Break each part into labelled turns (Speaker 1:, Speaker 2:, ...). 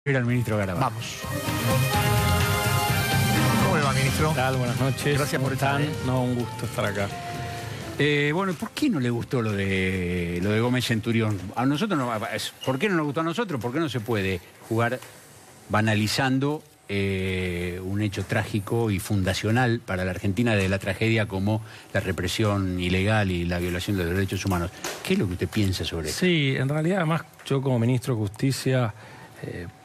Speaker 1: Era el ministro Garabal.
Speaker 2: Vamos. ¿Cómo le va, ministro?
Speaker 3: ¿Qué tal? Buenas noches.
Speaker 2: Gracias por estar.
Speaker 3: No, un gusto estar acá.
Speaker 1: Bueno, ¿por qué no le gustó lo de Gómez Centurión? A nosotros no, ¿por qué no nos gustó a nosotros? ¿Por qué no se puede jugar banalizando un hecho trágico y fundacional para la Argentina de la tragedia como la represión ilegal y la violación de los derechos humanos? ¿Qué es lo que usted piensa sobre eso?
Speaker 3: Sí, en realidad, además, yo como ministro de Justicia,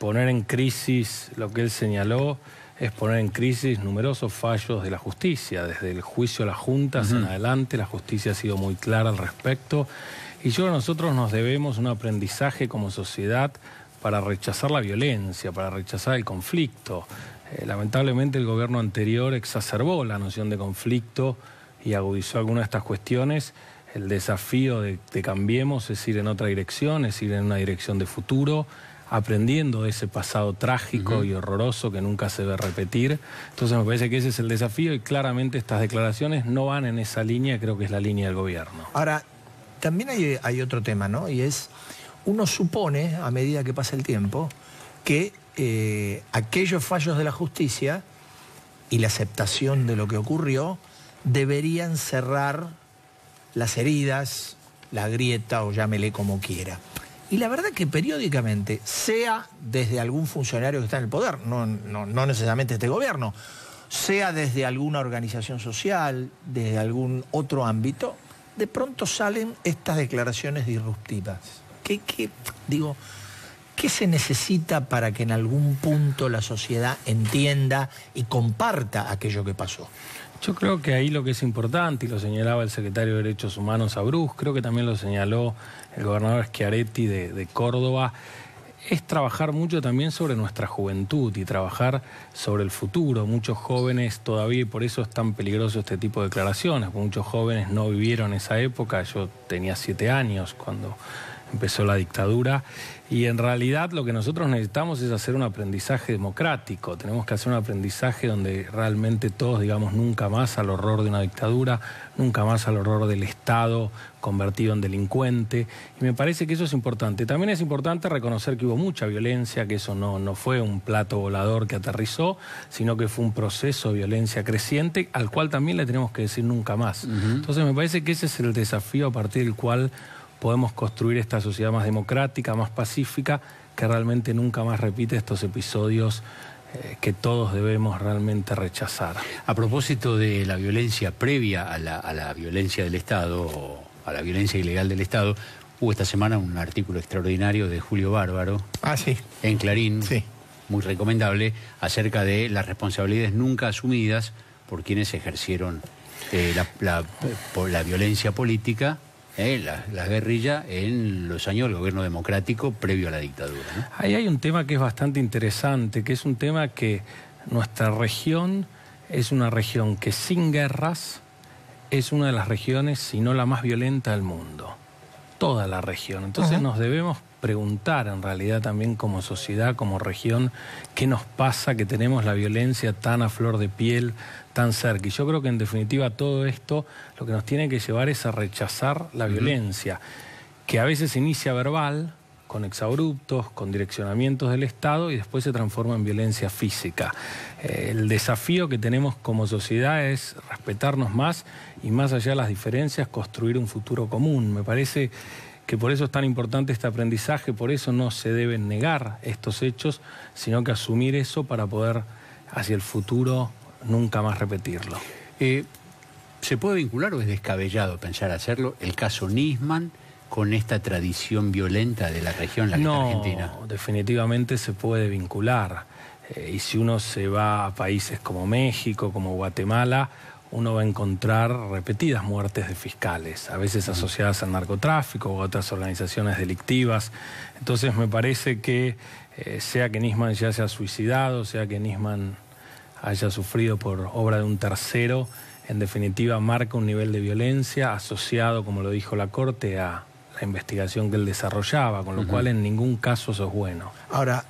Speaker 3: poner en crisis lo que él señaló es poner en crisis numerosos fallos de la justicia. Desde el juicio a las juntas en adelante, la justicia ha sido muy clara al respecto. Y yo creo que nosotros nos debemos un aprendizaje como sociedad para rechazar la violencia, para rechazar el conflicto. Lamentablemente el gobierno anterior exacerbó la noción de conflicto y agudizó algunas de estas cuestiones. El desafío de Cambiemos es ir en otra dirección, es ir en una dirección de futuro, aprendiendo de ese pasado trágico y horroroso que nunca se debe repetir. Entonces me parece que ese es el desafío y claramente estas declaraciones no van en esa línea, creo que es la línea del gobierno.
Speaker 2: Ahora, también hay otro tema, ¿no? Y es, uno supone, a medida que pasa el tiempo, que aquellos fallos de la justicia y la aceptación de lo que ocurrió deberían cerrar las heridas, la grieta o llámele como quiera. Y la verdad que periódicamente, sea desde algún funcionario que está en el poder, no necesariamente este gobierno, sea desde alguna organización social, desde algún otro ámbito, de pronto salen estas declaraciones disruptivas. ¿Qué se necesita para que en algún punto la sociedad entienda y comparta aquello que pasó?
Speaker 3: Yo creo que ahí lo que es importante, y lo señalaba el secretario de Derechos Humanos Abruz, creo que también lo señaló el gobernador Schiaretti de Córdoba, es trabajar mucho también sobre nuestra juventud y trabajar sobre el futuro. Muchos jóvenes todavía, y por eso es tan peligroso este tipo de declaraciones, porque muchos jóvenes no vivieron esa época. Yo tenía 7 años cuando empezó la dictadura, y en realidad lo que nosotros necesitamos es hacer un aprendizaje democrático. Tenemos que hacer un aprendizaje donde realmente todos digamos nunca más al horror de una dictadura, nunca más al horror del Estado convertido en delincuente, y me parece que eso es importante. También es importante reconocer que hubo mucha violencia, que eso no fue un plato volador que aterrizó, sino que fue un proceso de violencia creciente al cual también le tenemos que decir nunca más. Entonces me parece que ese es el desafío a partir del cual podemos construir esta sociedad más democrática, más pacífica, que realmente nunca más repite estos episodios que todos debemos realmente rechazar.
Speaker 1: A propósito de la violencia previa a la violencia del Estado, o a la violencia ilegal del Estado, hubo esta semana un artículo extraordinario de Julio Bárbaro en Clarín, muy recomendable, acerca de las responsabilidades nunca asumidas por quienes ejercieron la violencia política, la guerrilla en los años del gobierno democrático previo a la dictadura, ¿no?
Speaker 3: Ahí hay un tema que es bastante interesante, que es un tema que nuestra región es una región que sin guerras es una de las regiones, si no la más violenta del mundo. Toda la región. Entonces nos debemos preguntar en realidad también como sociedad, como región, qué nos pasa que tenemos la violencia tan a flor de piel, tan cerca. Y yo creo que en definitiva todo esto lo que nos tiene que llevar es a rechazar la violencia, que a veces inicia verbal, con exabruptos, con direccionamientos del Estado y después se transforma en violencia física. El desafío que tenemos como sociedad es respetarnos más y más allá de las diferencias construir un futuro común. Me parece que por eso es tan importante este aprendizaje, por eso no se deben negar estos hechos, sino que asumir eso para poder hacia el futuro nunca más repetirlo.
Speaker 1: ¿Se puede vincular o es descabellado pensar hacerlo el caso Nisman con esta tradición violenta de la región en la que está Argentina?
Speaker 3: No, definitivamente se puede vincular. Y si uno se va a países como México, como Guatemala, uno va a encontrar repetidas muertes de fiscales, a veces asociadas al narcotráfico o a otras organizaciones delictivas. Entonces me parece que sea que Nisman ya se ha suicidado, sea que Nisman haya sufrido por obra de un tercero, en definitiva marca un nivel de violencia asociado, como lo dijo la Corte, a la investigación que él desarrollaba, con lo cual en ningún caso eso es bueno.
Speaker 2: Ahora,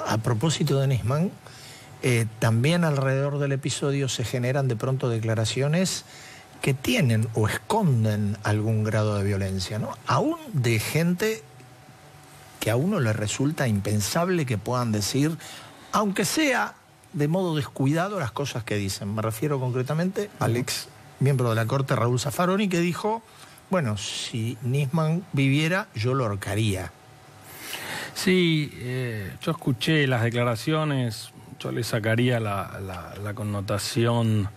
Speaker 2: a propósito de Nisman, también alrededor del episodio se generan de pronto declaraciones que tienen o esconden algún grado de violencia, ¿no? Aún de gente que a uno le resulta impensable que puedan decir, aunque sea de modo descuidado, las cosas que dicen. Me refiero concretamente al ex miembro de la Corte, Raúl Zaffaroni, que dijo, bueno, si Nisman viviera, yo lo ahorcaría.
Speaker 3: Sí, yo escuché las declaraciones, yo le sacaría la connotación,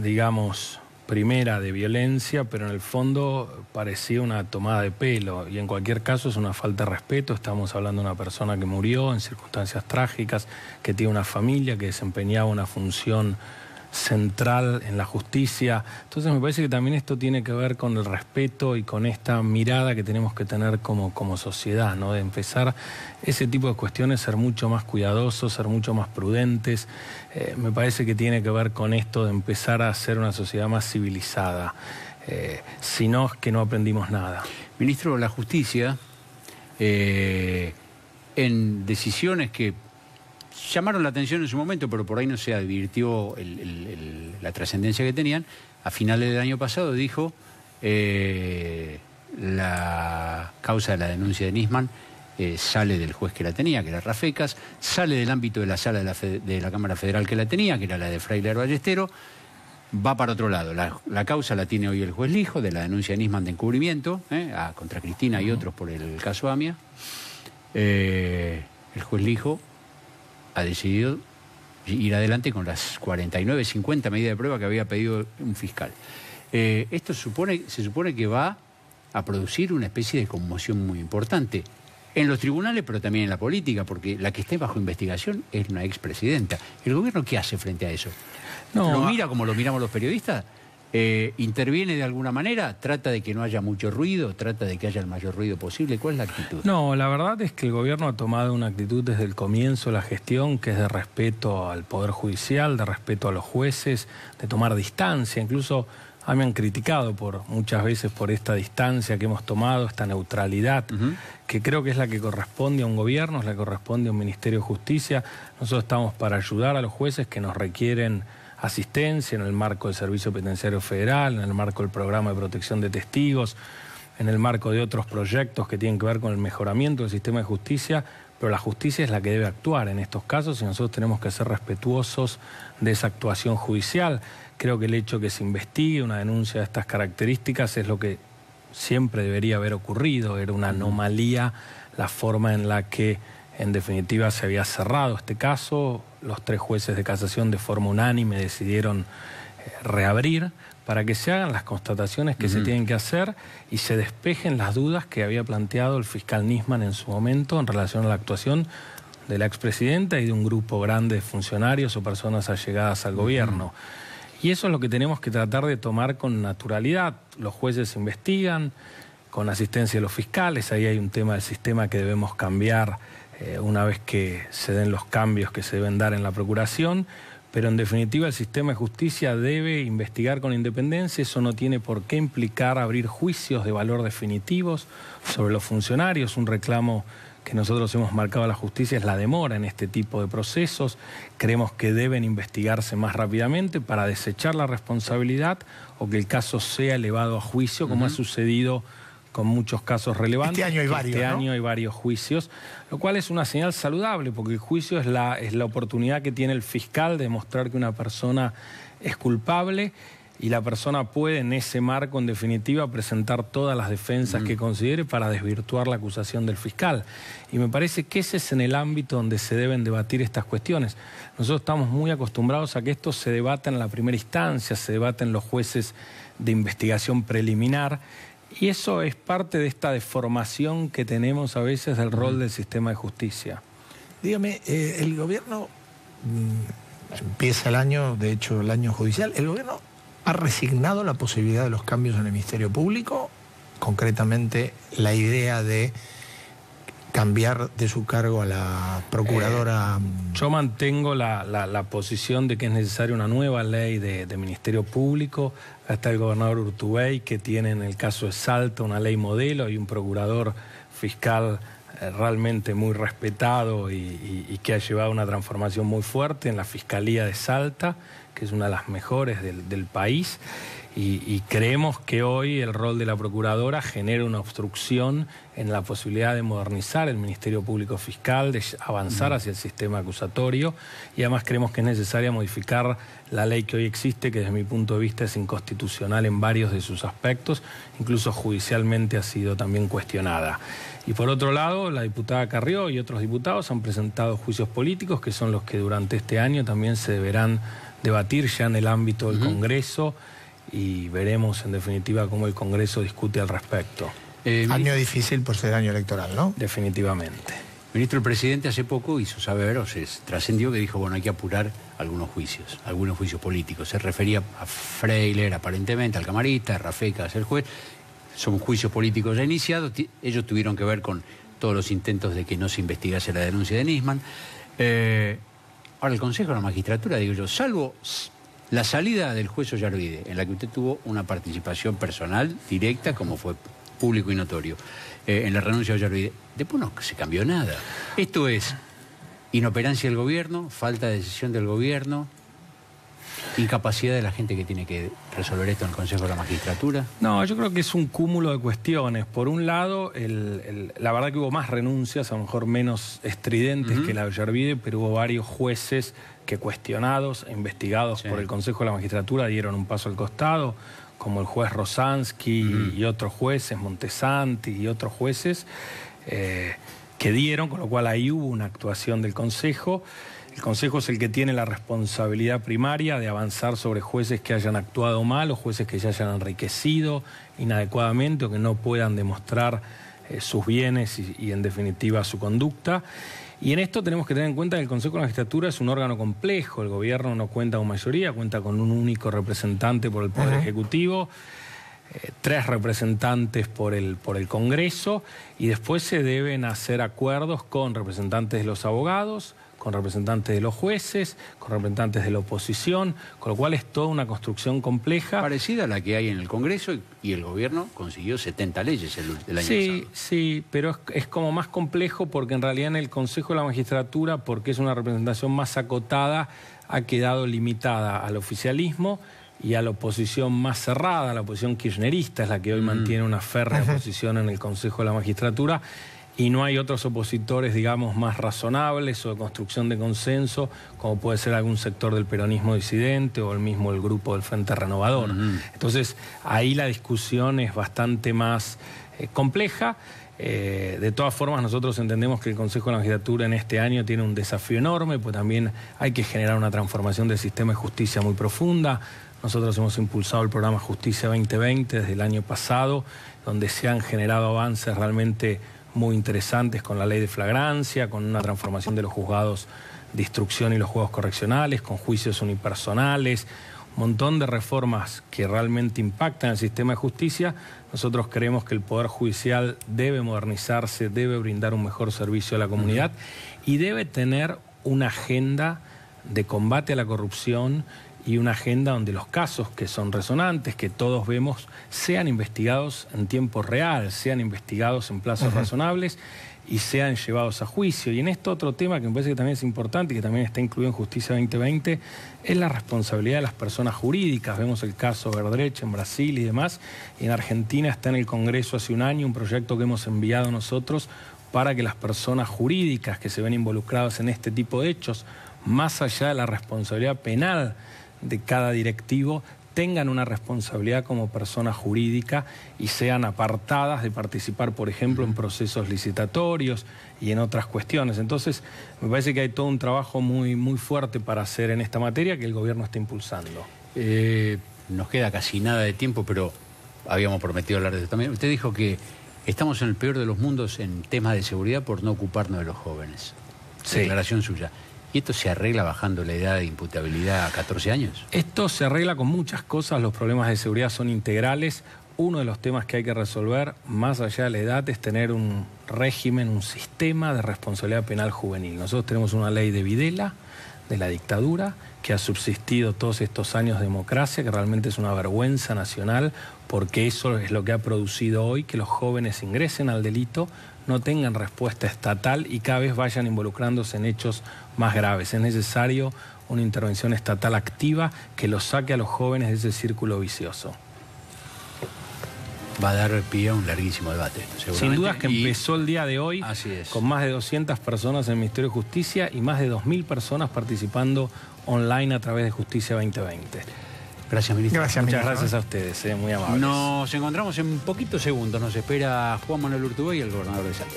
Speaker 3: digamos, primera de violencia, pero en el fondo parecía una tomada de pelo, y en cualquier caso es una falta de respeto. Estamos hablando de una persona que murió en circunstancias trágicas, que tiene una familia, que desempeñaba una función central en la justicia. Entonces me parece que también esto tiene que ver con el respeto y con esta mirada que tenemos que tener como sociedad, ¿no? De empezar ese tipo de cuestiones, ser mucho más cuidadosos, ser mucho más prudentes. Me parece que tiene que ver con esto de empezar a ser una sociedad más civilizada. Si no, es que no aprendimos nada.
Speaker 1: Ministro, la justicia, en decisiones que llamaron la atención en su momento, pero por ahí no se advirtió la trascendencia que tenían, a finales del año pasado dijo la causa de la denuncia de Nisman sale del juez que la tenía, que era Rafecas, sale del ámbito de la sala de la Cámara Federal que la tenía, que era la de Frailer Ballestero, va para otro lado. La causa la tiene hoy el juez Lijo, de la denuncia de Nisman de encubrimiento, contra Cristina y otros por el caso AMIA. El juez Lijo ha decidido ir adelante con las 49, 50 medidas de prueba que había pedido un fiscal. Esto se supone que va a producir una especie de conmoción muy importante en los tribunales, pero también en la política, porque la que esté bajo investigación es una expresidenta. ¿El gobierno qué hace frente a eso?
Speaker 3: No,
Speaker 1: ¿Lo mira como lo miramos los periodistas? ¿Interviene de alguna manera? ¿Trata de que no haya mucho ruido? ¿Trata de que haya el mayor ruido posible? ¿Cuál es la actitud?
Speaker 3: No, la verdad es que el gobierno ha tomado una actitud desde el comienzo de la gestión, que es de respeto al Poder Judicial, de respeto a los jueces, de tomar distancia. Incluso me han criticado muchas veces por esta distancia que hemos tomado, esta neutralidad, que creo que es la que corresponde a un gobierno, es la que corresponde a un Ministerio de Justicia. Nosotros estamos para ayudar a los jueces que nos requieren asistencia en el marco del Servicio Penitenciario Federal, en el marco del Programa de Protección de Testigos, en el marco de otros proyectos que tienen que ver con el mejoramiento del sistema de justicia, pero la justicia es la que debe actuar en estos casos y nosotros tenemos que ser respetuosos de esa actuación judicial. Creo que el hecho que se investigue una denuncia de estas características es lo que siempre debería haber ocurrido. Era una anomalía la forma en la que, en definitiva, se había cerrado este caso. Los 3 jueces de casación de forma unánime decidieron reabrir para que se hagan las constataciones que se tienen que hacer y se despejen las dudas que había planteado el fiscal Nisman en su momento en relación a la actuación de la expresidenta y de un grupo grande de funcionarios o personas allegadas al gobierno. Y eso es lo que tenemos que tratar de tomar con naturalidad. Los jueces investigan con asistencia de los fiscales, ahí hay un tema del sistema que debemos cambiar una vez que se den los cambios que se deben dar en la Procuración, pero en definitiva el sistema de justicia debe investigar con independencia. Eso no tiene por qué implicar abrir juicios de valor definitivos sobre los funcionarios. Un reclamo que nosotros hemos marcado a la justicia es la demora en este tipo de procesos. Creemos que deben investigarse más rápidamente para desechar la responsabilidad o que el caso sea elevado a juicio, como ha sucedido con muchos casos relevantes.
Speaker 2: Este año hay varios,
Speaker 3: Este año hay varios juicios, lo cual es una señal saludable, porque el juicio es la oportunidad que tiene el fiscal de demostrar que una persona es culpable y la persona puede en ese marco, en definitiva, presentar todas las defensas que considere para desvirtuar la acusación del fiscal. Y me parece que ese es en el ámbito donde se deben debatir estas cuestiones. Nosotros estamos muy acostumbrados a que esto se debata en la primera instancia, se debata en los jueces de investigación preliminar, y eso es parte de esta deformación que tenemos a veces del rol del sistema de justicia.
Speaker 2: Dígame, el gobierno empieza el año, de hecho el año judicial, ¿el gobierno ha resignado la posibilidad de los cambios en el Ministerio Público? Concretamente, la idea de cambiar de su cargo a la procuradora.
Speaker 3: Yo mantengo la posición de que es necesaria una nueva ley de Ministerio Público. Acá está el gobernador Urtubey, que tiene en el caso de Salta una ley modelo y un procurador fiscal realmente muy respetado y que ha llevado a una transformación muy fuerte en la Fiscalía de Salta, que es una de las mejores del país. Y creemos que hoy el rol de la Procuradora genera una obstrucción en la posibilidad de modernizar el Ministerio Público Fiscal, de avanzar hacia el sistema acusatorio, y además creemos que es necesaria modificar la ley que hoy existe, que desde mi punto de vista es inconstitucional en varios de sus aspectos, incluso judicialmente ha sido también cuestionada. Y por otro lado, la diputada Carrió y otros diputados han presentado juicios políticos, que son los que durante este año también se deberán debatir ya en el ámbito del Congreso, y veremos en definitiva cómo el Congreso discute al respecto.
Speaker 2: Año difícil por ser año electoral, ¿no?
Speaker 3: Definitivamente.
Speaker 1: Ministro, el presidente hace poco hizo saber, o se trascendió que dijo, bueno, hay que apurar algunos juicios políticos. Se refería a Freiler, aparentemente, al camarista, a Rafecas, el juez. Son juicios políticos ya iniciados. Ellos tuvieron que ver con todos los intentos de que no se investigase la denuncia de Nisman. Ahora, el Consejo de la Magistratura, digo yo, salvo la salida del juez Ollarvide, en la que usted tuvo una participación personal directa, como fue público y notorio, en la renuncia de Ollarvide, después no se cambió nada. Esto es inoperancia del gobierno, falta de decisión del gobierno, incapacidad de la gente que tiene que resolver esto en el Consejo de la Magistratura.
Speaker 3: No, yo creo que es un cúmulo de cuestiones. Por un lado, la verdad que hubo más renuncias, a lo mejor menos estridentes que la de Ollarvide, pero hubo varios jueces que, cuestionados e investigados por el Consejo de la Magistratura, dieron un paso al costado, como el juez Rosansky y otros jueces, Montesanti y otros jueces, que dieron, con lo cual ahí hubo una actuación del Consejo. El Consejo es el que tiene la responsabilidad primaria de avanzar sobre jueces que hayan actuado mal o jueces que se hayan enriquecido inadecuadamente o que no puedan demostrar sus bienes y en definitiva su conducta. Y en esto tenemos que tener en cuenta que el Consejo de la Magistratura es un órgano complejo. El gobierno no cuenta con mayoría, cuenta con un único representante por el Poder Ejecutivo, 3 representantes por el Congreso, y después se deben hacer acuerdos con representantes de los abogados, con representantes de los jueces, con representantes de la oposición, con lo cual es toda una construcción compleja.
Speaker 1: Parecida a la que hay en el Congreso, y el gobierno consiguió 70 leyes el año pasado.
Speaker 3: Sí, pero es como más complejo porque en realidad en el Consejo de la Magistratura, porque es una representación más acotada, ha quedado limitada al oficialismo y a la oposición más cerrada. La oposición kirchnerista es la que hoy mantiene una férrea posición en el Consejo de la Magistratura, y no hay otros opositores, digamos, más razonables o de construcción de consenso, como puede ser algún sector del peronismo disidente o el grupo del Frente Renovador. Entonces, ahí la discusión es bastante más compleja. De todas formas, nosotros entendemos que el Consejo de la Magistratura en este año tiene un desafío enorme, pues también hay que generar una transformación del sistema de justicia muy profunda. Nosotros hemos impulsado el programa Justicia 2020 desde el año pasado, donde se han generado avances realmente muy interesantes con la ley de flagrancia, con una transformación de los juzgados de instrucción y los juzgados correccionales, con juicios unipersonales, un montón de reformas que realmente impactan el sistema de justicia. Nosotros creemos que el Poder Judicial debe modernizarse, debe brindar un mejor servicio a la comunidad y debe tener una agenda de combate a la corrupción y una agenda donde los casos que son resonantes, que todos vemos, sean investigados en tiempo real, sean investigados en plazos razonables y sean llevados a juicio. Y en esto otro tema que me parece que también es importante y que también está incluido en Justicia 2020 es la responsabilidad de las personas jurídicas. Vemos el caso Verdrecht en Brasil y demás. Y en Argentina está en el Congreso hace un año un proyecto que hemos enviado nosotros para que las personas jurídicas que se ven involucradas en este tipo de hechos, más allá de la responsabilidad penal de cada directivo, tengan una responsabilidad como persona jurídica y sean apartadas de participar, por ejemplo, en procesos licitatorios y en otras cuestiones. Entonces, me parece que hay todo un trabajo muy, muy fuerte para hacer en esta materia que el gobierno está impulsando.
Speaker 1: Nos queda casi nada de tiempo, pero habíamos prometido hablar de esto también. Usted dijo que estamos en el peor de los mundos en temas de seguridad por no ocuparnos de los jóvenes. Sí. Declaración suya. ¿Y esto se arregla bajando la edad de imputabilidad a 14 años?
Speaker 3: Esto se arregla con muchas cosas. Los problemas de seguridad son integrales. Uno de los temas que hay que resolver, más allá de la edad, es tener un régimen, un sistema de responsabilidad penal juvenil. Nosotros tenemos una ley de Videla, de la dictadura, que ha subsistido todos estos años de democracia, que realmente es una vergüenza nacional, porque eso es lo que ha producido hoy que los jóvenes ingresen al delito, no tengan respuesta estatal y cada vez vayan involucrándose en hechos más graves. Es necesario una intervención estatal activa que los saque a los jóvenes de ese círculo vicioso.
Speaker 1: Va a dar pie a un larguísimo debate.
Speaker 3: Sin duda que empezó el día de hoy con más de 200 personas en el Ministerio de Justicia y más de 2.000 personas participando online a través de Justicia 2020.
Speaker 1: Gracias, ministro.
Speaker 3: Muchas gracias a ustedes, muy amables.
Speaker 1: Nos encontramos en poquitos segundos. Nos espera Juan Manuel Urtubey, el gobernador de Salta.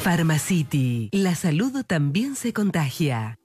Speaker 4: Pharmacity. La salud también se contagia.